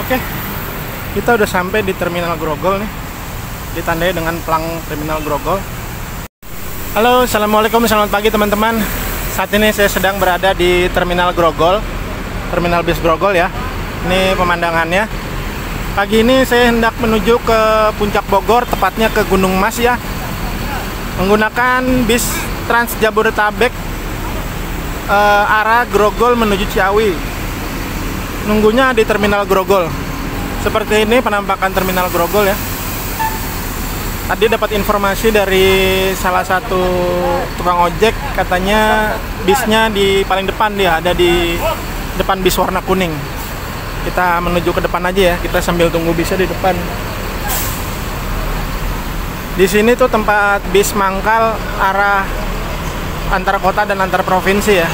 Oke, kita udah sampai di Terminal Grogol nih. Ditandai dengan pelang Terminal Grogol. Halo, assalamualaikum, selamat pagi teman-teman. Saat ini saya sedang berada di Terminal Grogol, Terminal bis Grogol ya. Ini pemandangannya. Pagi ini saya hendak menuju ke Puncak Bogor, tepatnya ke Gunung Mas ya. Menggunakan bis Trans Jabodetabek arah Grogol menuju Ciawi. Nunggunya di Terminal Grogol. Seperti ini penampakan Terminal Grogol ya. Tadi dapat informasi dari salah satu tukang ojek, katanya bisnya di paling depan, dia ada di depan bis warna kuning. Kita menuju ke depan aja ya, kita sambil tunggu bisnya di depan. Di sini tuh tempat bis mangkal arah antar kota dan antar provinsi ya.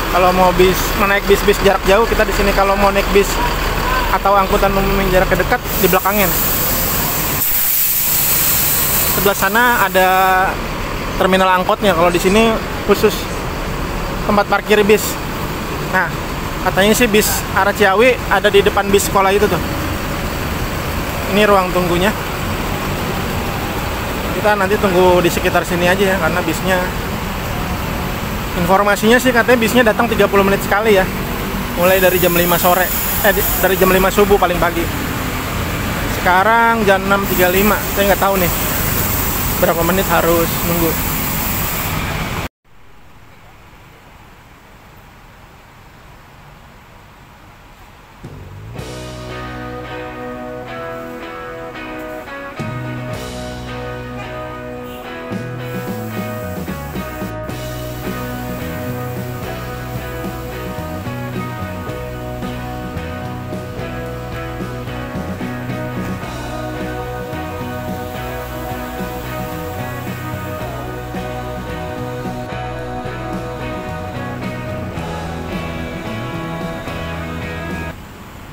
Kalau mau naik bis jarak jauh, kita di sini. Kalau mau naik bis atau angkutan umum yang jarak dekat, di belakangnya. Sebelah sana ada terminal angkotnya. Kalau di sini khusus tempat parkir bis. Nah, katanya sih bis arah Ciawi ada di depan bis sekolah itu tuh. Ini ruang tunggunya. Kita nanti tunggu di sekitar sini aja ya, karena bisnya, informasinya sih katanya bisnya datang 30 menit sekali ya. Mulai dari jam 5 sore. Dari jam 5 subuh paling pagi. Sekarang jam 6.35. Saya nggak tahu nih berapa menit harus nunggu.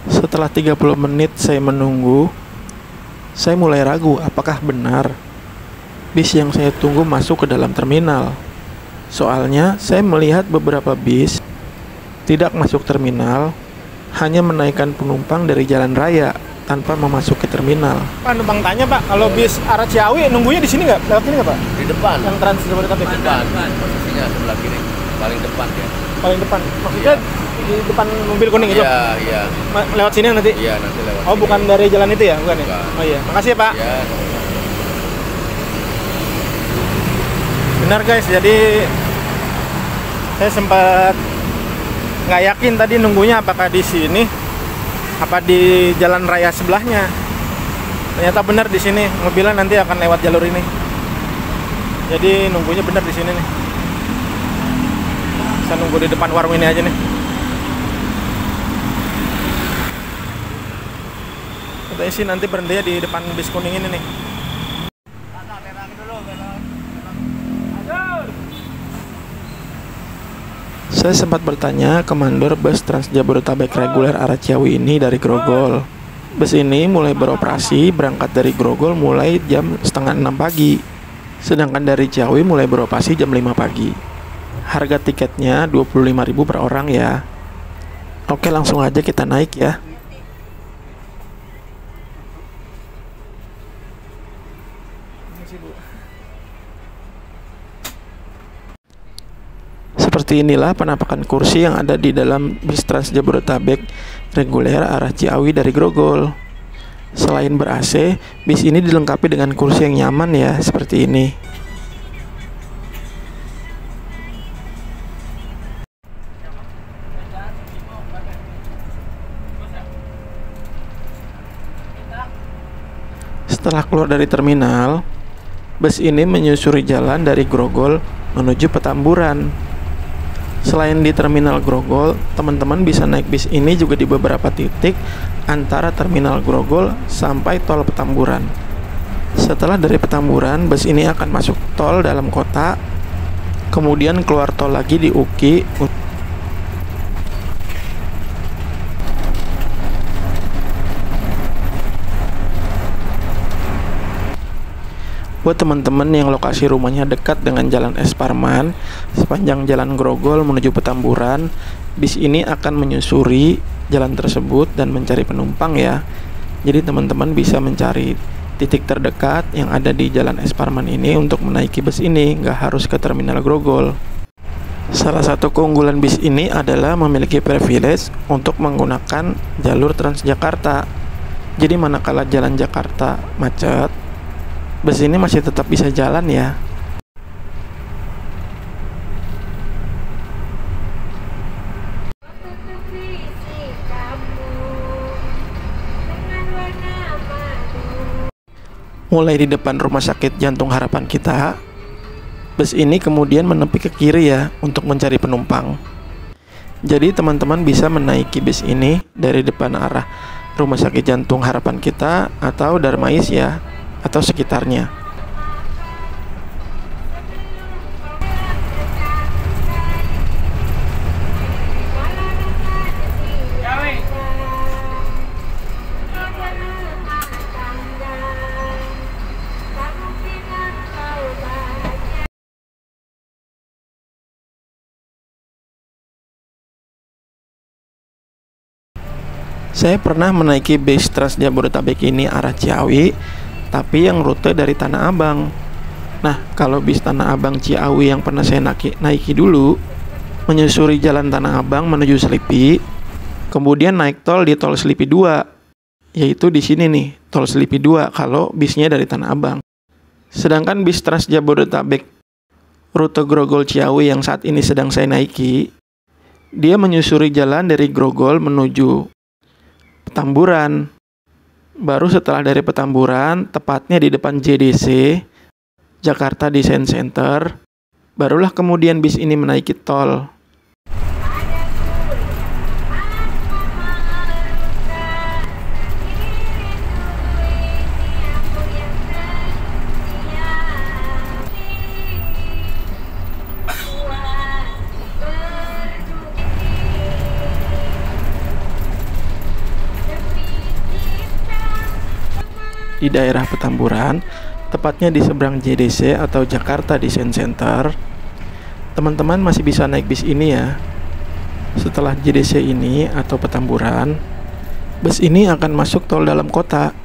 Setelah 30 menit saya menunggu, saya mulai ragu apakah benar bis yang saya tunggu masuk ke dalam terminal. Soalnya saya melihat beberapa bis tidak masuk terminal, hanya menaikkan penumpang dari jalan raya tanpa memasuki terminal. Pak, numpang tanya Pak, kalau bis arah Ciawi nunggunya di sini nggak? Lewat sini nggak Pak? Di depan. Yang Trans Jabodetabek? Di depan. Posisinya sebelah kiri, paling depan ya. Paling depan. Maksudnya di depan mobil kuning itu? Iya, iya. Lewat sini nanti? Iya, nanti lewat. Oh, sini. bukan dari jalan itu ya? Bukan ya? Bukan. Oh iya, makasih ya Pak. Iya. Benar guys, jadi saya sempat nggak yakin tadi nunggunya apakah di sini apa di jalan raya sebelahnya. Ternyata benar di sini, mobilnya nanti akan lewat jalur ini. Jadi nunggunya benar di sini nih. Saya nunggu di depan warung ini aja nih. Katanya sih nanti berhentinya di depan bis kuning ini nih. Saya sempat bertanya ke mandor bus Trans Jabodetabek reguler arah Ciawi ini dari Grogol. Bus ini mulai beroperasi berangkat dari Grogol mulai jam setengah 6 pagi. Sedangkan dari Ciawi mulai beroperasi jam 5 pagi. Harga tiketnya 25.000 per orang ya. Oke, langsung aja kita naik ya. Seperti inilah penampakan kursi yang ada di dalam bis Trans Jabodetabek reguler arah Ciawi dari Grogol. Selain ber-AC, bis ini dilengkapi dengan kursi yang nyaman ya, seperti ini. Setelah keluar dari terminal, bus ini menyusuri jalan dari Grogol menuju Petamburan. Selain di Terminal Grogol, teman-teman bisa naik bis ini juga di beberapa titik antara Terminal Grogol sampai Tol Petamburan. Setelah dari Petamburan, bus ini akan masuk tol dalam kota, kemudian keluar tol lagi di Uki. Buat teman-teman yang lokasi rumahnya dekat dengan Jalan Es Parman, sepanjang Jalan Grogol menuju Petamburan, bis ini akan menyusuri jalan tersebut dan mencari penumpang ya. Jadi teman-teman bisa mencari titik terdekat yang ada di Jalan Es Parman ini untuk menaiki bus ini, nggak harus ke Terminal Grogol. Salah satu keunggulan bis ini adalah memiliki privilege untuk menggunakan jalur Transjakarta. Jadi manakala jalan Jakarta macet, bus ini masih tetap bisa jalan ya. Mulai di depan Rumah Sakit Jantung Harapan Kita, bus ini kemudian menepi ke kiri ya untuk mencari penumpang. Jadi teman-teman bisa menaiki bus ini dari depan arah Rumah Sakit Jantung Harapan Kita atau Darmais ya, atau sekitarnya. Saya pernah menaiki bis Trans Jabodetabek ini arah Ciawi, tapi yang rute dari Tanah Abang. Nah, kalau bis Tanah Abang Ciawi yang pernah saya naiki dulu, menyusuri jalan Tanah Abang menuju Selipi, kemudian naik tol di tol Selipi 2, yaitu di sini nih, tol Selipi 2 kalau bisnya dari Tanah Abang. Sedangkan bis Trans Jabodetabek rute Grogol Ciawi yang saat ini sedang saya naiki, dia menyusuri jalan dari Grogol menuju Petamburan. Baru setelah dari Petamburan, tepatnya di depan JDC, Jakarta Design Center, barulah kemudian bis ini menaiki tol. Di daerah Petamburan, tepatnya di seberang JDC atau Jakarta Design Center, teman-teman masih bisa naik bis ini ya. Setelah JDC ini atau Petamburan, bus ini akan masuk tol dalam kota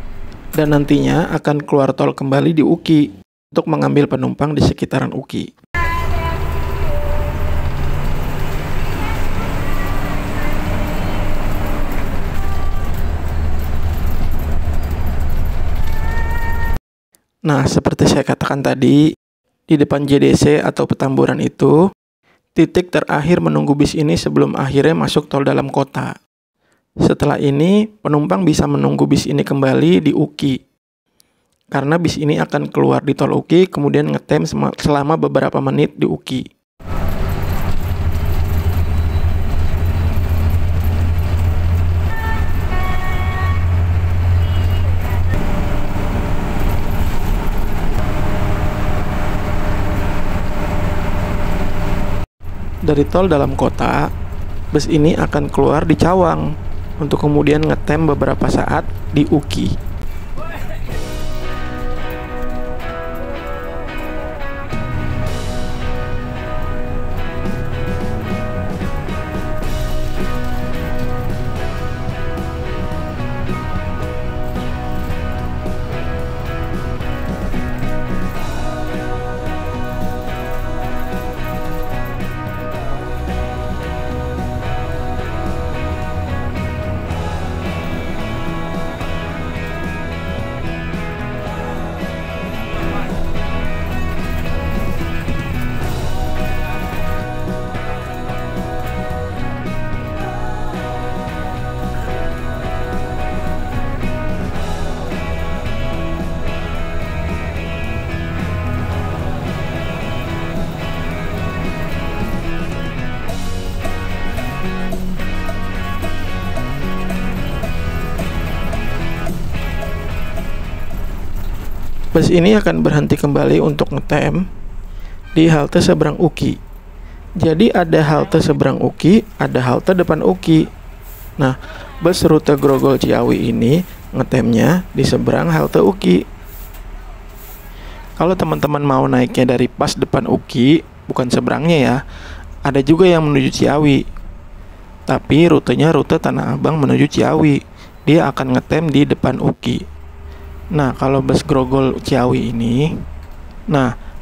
dan nantinya akan keluar tol kembali di UKI untuk mengambil penumpang di sekitaran UKI. Nah, seperti saya katakan tadi, di depan JDC atau Petamburan itu, titik terakhir menunggu bis ini sebelum akhirnya masuk tol dalam kota. Setelah ini, penumpang bisa menunggu bis ini kembali di UKI. Karena bis ini akan keluar di tol UKI, kemudian ngetem selama beberapa menit di UKI. Dari tol dalam kota, bus ini akan keluar di Cawang untuk kemudian ngetem beberapa saat di UKI. Bus ini akan berhenti kembali untuk ngetem di halte seberang UKI. Jadi ada halte seberang UKI, ada halte depan UKI. Nah, bus rute Grogol Ciawi ini ngetemnya di seberang halte UKI. Kalau teman-teman mau naiknya dari pas depan UKI, bukan seberangnya ya, ada juga yang menuju Ciawi. tapi rutenya rute Tanah Abang menuju Ciawi. Dia akan ngetem di depan UKI. Nah, kalau bus Grogol Ciawi ini,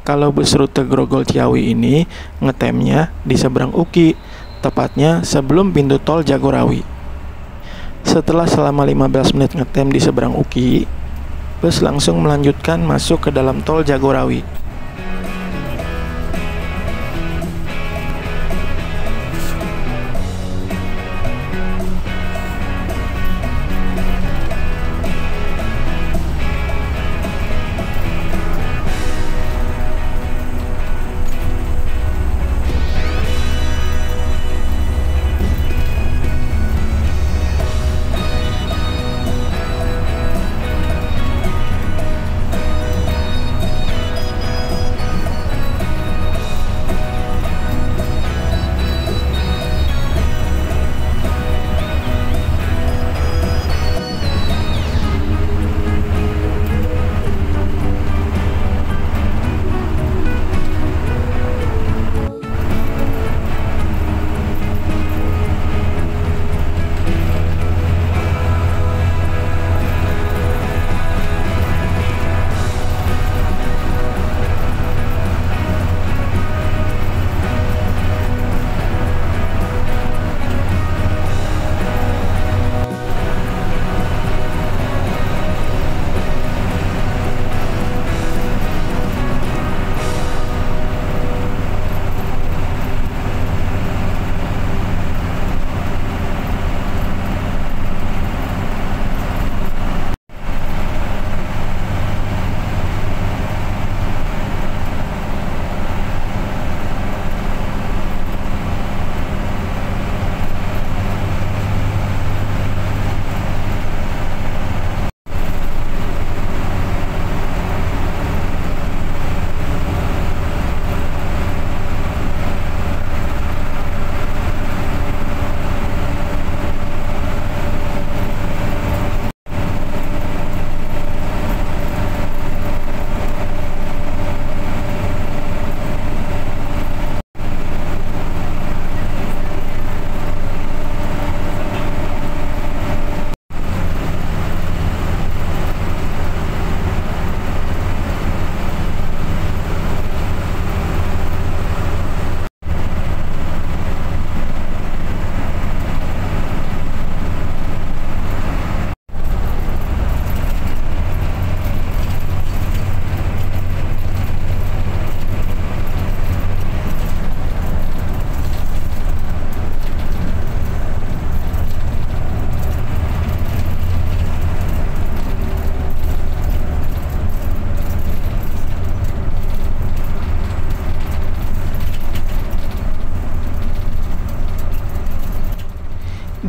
kalau bus rute Grogol Ciawi ini ngetemnya di seberang UKI, tepatnya sebelum pintu tol Jagorawi. Setelah selama 15 menit ngetem di seberang UKI, bus langsung melanjutkan masuk ke dalam tol Jagorawi.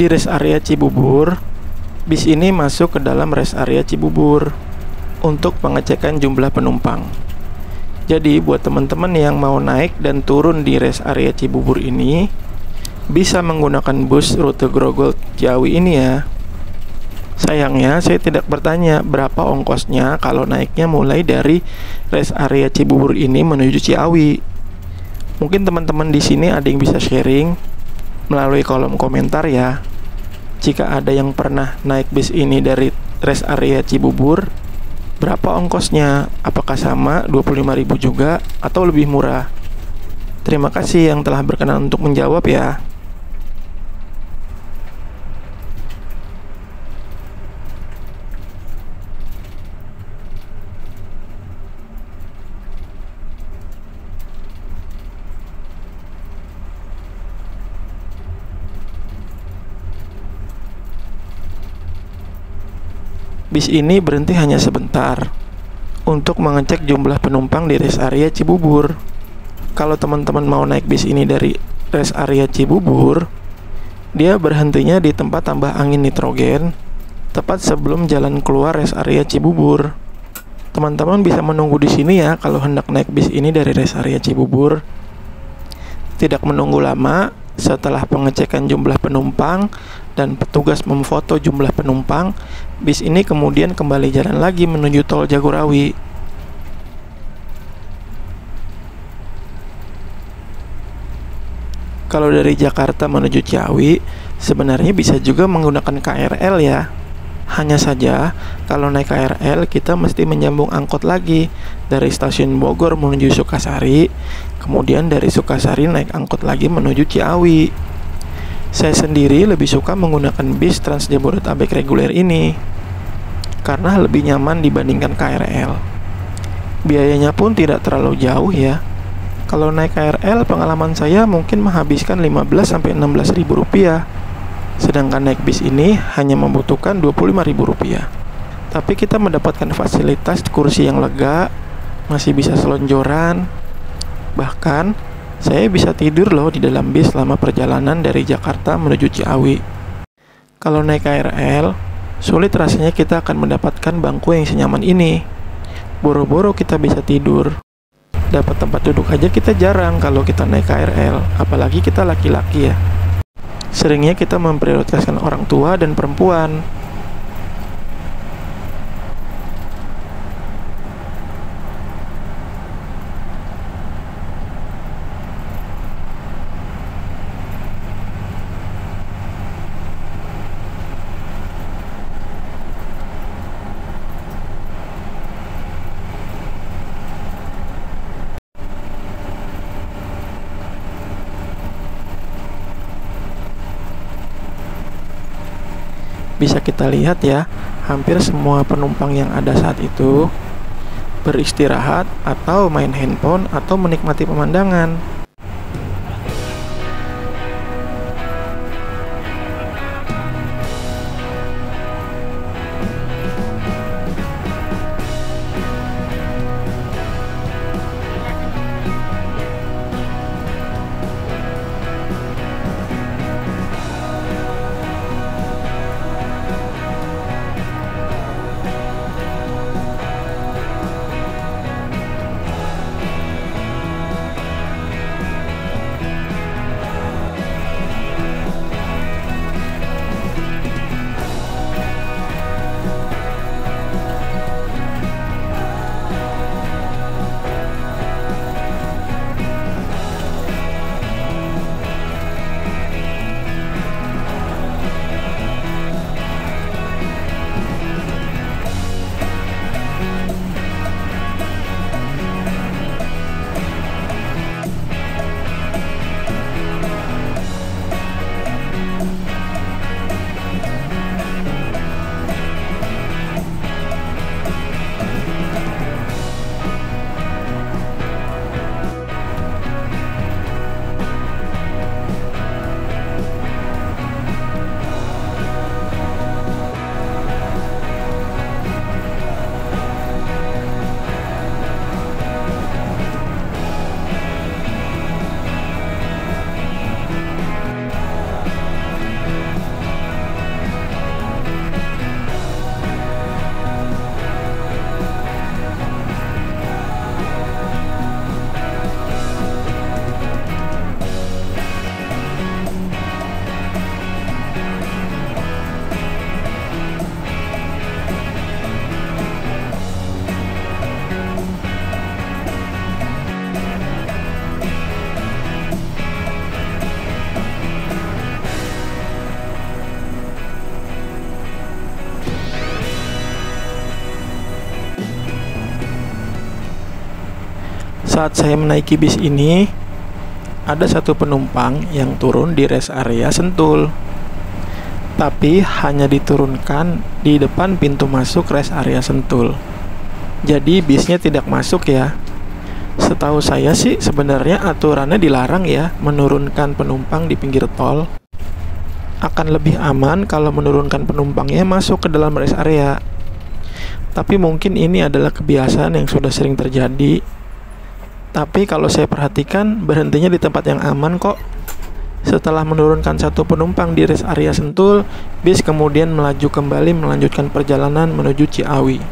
Di rest area Cibubur, bis ini masuk ke dalam rest area Cibubur untuk pengecekan jumlah penumpang. Jadi buat teman-teman yang mau naik dan turun di rest area Cibubur ini, bisa menggunakan bus rute Grogol Ciawi ini ya. Sayangnya saya tidak bertanya berapa ongkosnya kalau naiknya mulai dari rest area Cibubur ini menuju Ciawi. Mungkin teman-teman di sini ada yang bisa sharing melalui kolom komentar ya. Jika ada yang pernah naik bis ini dari rest area Cibubur, berapa ongkosnya? Apakah sama 25.000 juga atau lebih murah? Terima kasih yang telah berkenan untuk menjawab ya. Bis ini berhenti hanya sebentar untuk mengecek jumlah penumpang di rest area Cibubur. Kalau teman-teman mau naik bis ini dari rest area Cibubur, dia berhentinya di tempat tambah angin nitrogen, tepat sebelum jalan keluar rest area Cibubur. Teman-teman bisa menunggu di sini ya kalau hendak naik bis ini dari rest area Cibubur. Tidak menunggu lama, setelah pengecekan jumlah penumpang dan petugas memfoto jumlah penumpang, bis ini kemudian kembali jalan lagi menuju tol Jagorawi. Kalau dari Jakarta menuju Ciawi, Sebenarnya bisa juga menggunakan KRL ya. Hanya saja, kalau naik KRL kita mesti menyambung angkot lagi dari stasiun Bogor menuju Sukasari, kemudian dari Sukasari naik angkot lagi menuju Ciawi. Saya sendiri lebih suka menggunakan bis Trans Jabodetabek reguler ini karena lebih nyaman dibandingkan KRL. Biayanya pun tidak terlalu jauh ya. Kalau naik KRL pengalaman saya mungkin menghabiskan 15-16 ribu rupiah. Sedangkan naik bis ini hanya membutuhkan 25 ribu rupiah. Tapi kita mendapatkan fasilitas kursi yang lega, masih bisa selonjoran. Bahkan saya bisa tidur loh di dalam bis selama perjalanan dari Jakarta menuju Ciawi. Kalau naik KRL, sulit rasanya kita akan mendapatkan bangku yang senyaman ini. Boro-boro kita bisa tidur. Dapat tempat duduk aja kita jarang kalau kita naik KRL, apalagi kita laki-laki ya. Seringnya kita memprioritaskan orang tua dan perempuan. Bisa kita lihat ya, hampir semua penumpang yang ada saat itu beristirahat atau main handphone atau menikmati pemandangan. Saat saya menaiki bis ini, ada satu penumpang yang turun di rest area Sentul, tapi hanya diturunkan di depan pintu masuk rest area Sentul. Jadi bisnya tidak masuk ya. Setahu saya sih sebenarnya aturannya dilarang ya menurunkan penumpang di pinggir tol. Akan lebih aman kalau menurunkan penumpangnya masuk ke dalam rest area. Tapi mungkin ini adalah kebiasaan yang sudah sering terjadi. Tapi kalau saya perhatikan berhentinya di tempat yang aman kok. Setelah menurunkan satu penumpang di rest area Sentul, bis kemudian melaju kembali melanjutkan perjalanan menuju Ciawi.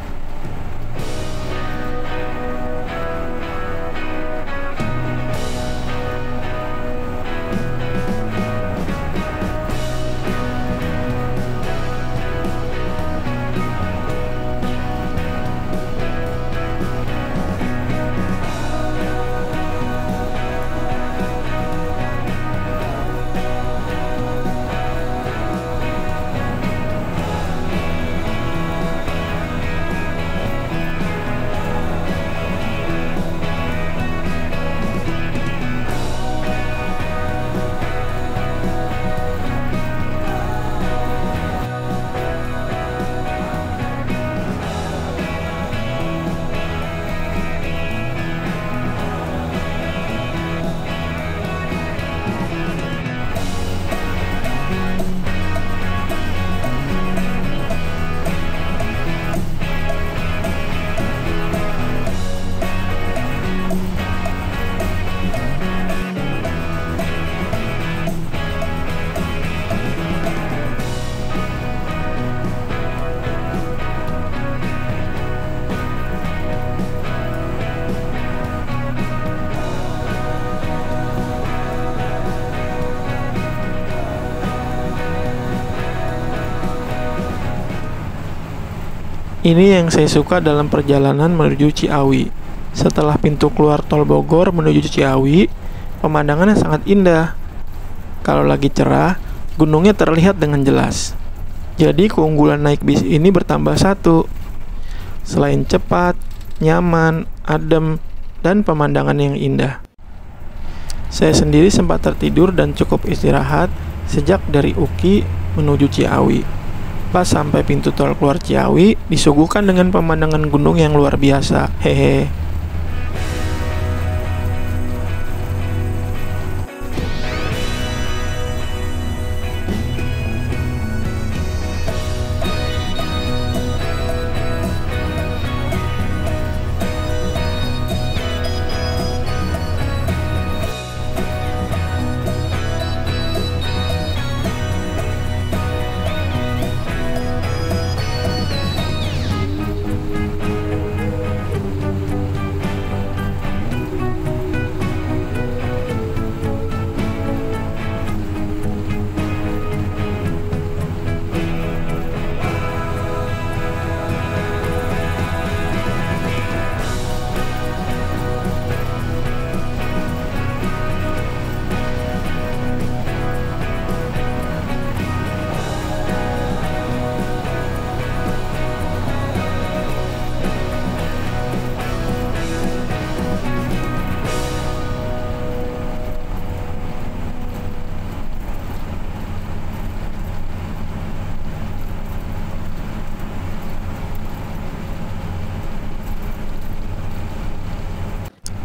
Ini yang saya suka dalam perjalanan menuju Ciawi. Setelah pintu keluar tol Bogor menuju Ciawi, pemandangannya sangat indah. Kalau lagi cerah, gunungnya terlihat dengan jelas. Jadi keunggulan naik bis ini bertambah satu. Selain cepat, nyaman, adem, dan pemandangan yang indah. Saya sendiri sempat tertidur dan cukup istirahat sejak dari Uki menuju Ciawi. Pas sampai pintu tol keluar Ciawi, disuguhkan dengan pemandangan gunung yang luar biasa. Hehe.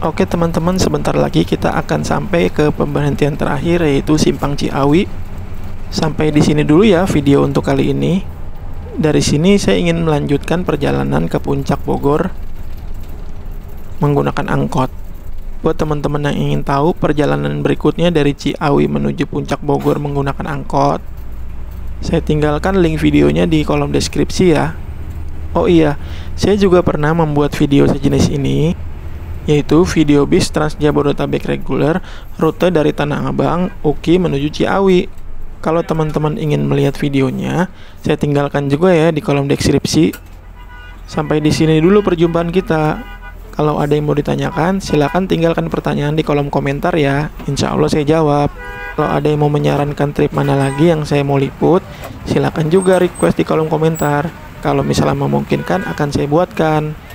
Oke teman-teman, sebentar lagi kita akan sampai ke pemberhentian terakhir, yaitu Simpang Ciawi. Sampai di sini dulu ya video untuk kali ini. Dari sini saya ingin melanjutkan perjalanan ke Puncak Bogor menggunakan angkot. Buat teman-teman yang ingin tahu perjalanan berikutnya dari Ciawi menuju Puncak Bogor menggunakan angkot, saya tinggalkan link videonya di kolom deskripsi ya. Oh iya, saya juga pernah membuat video sejenis ini, yaitu video bis Trans Jabodetabek reguler rute dari Tanah Abang, Uki menuju Ciawi. Kalau teman-teman ingin melihat videonya, saya tinggalkan juga ya di kolom deskripsi. Sampai di sini dulu perjumpaan kita. Kalau ada yang mau ditanyakan, silakan tinggalkan pertanyaan di kolom komentar ya. Insya Allah saya jawab. Kalau ada yang mau menyarankan trip mana lagi yang saya mau liput, silakan juga request di kolom komentar. Kalau misalnya memungkinkan akan saya buatkan.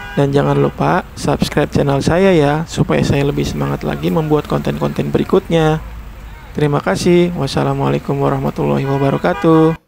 Dan jangan lupa subscribe channel saya ya, supaya saya lebih semangat lagi membuat konten-konten berikutnya. Terima kasih. Wassalamualaikum warahmatullahi wabarakatuh.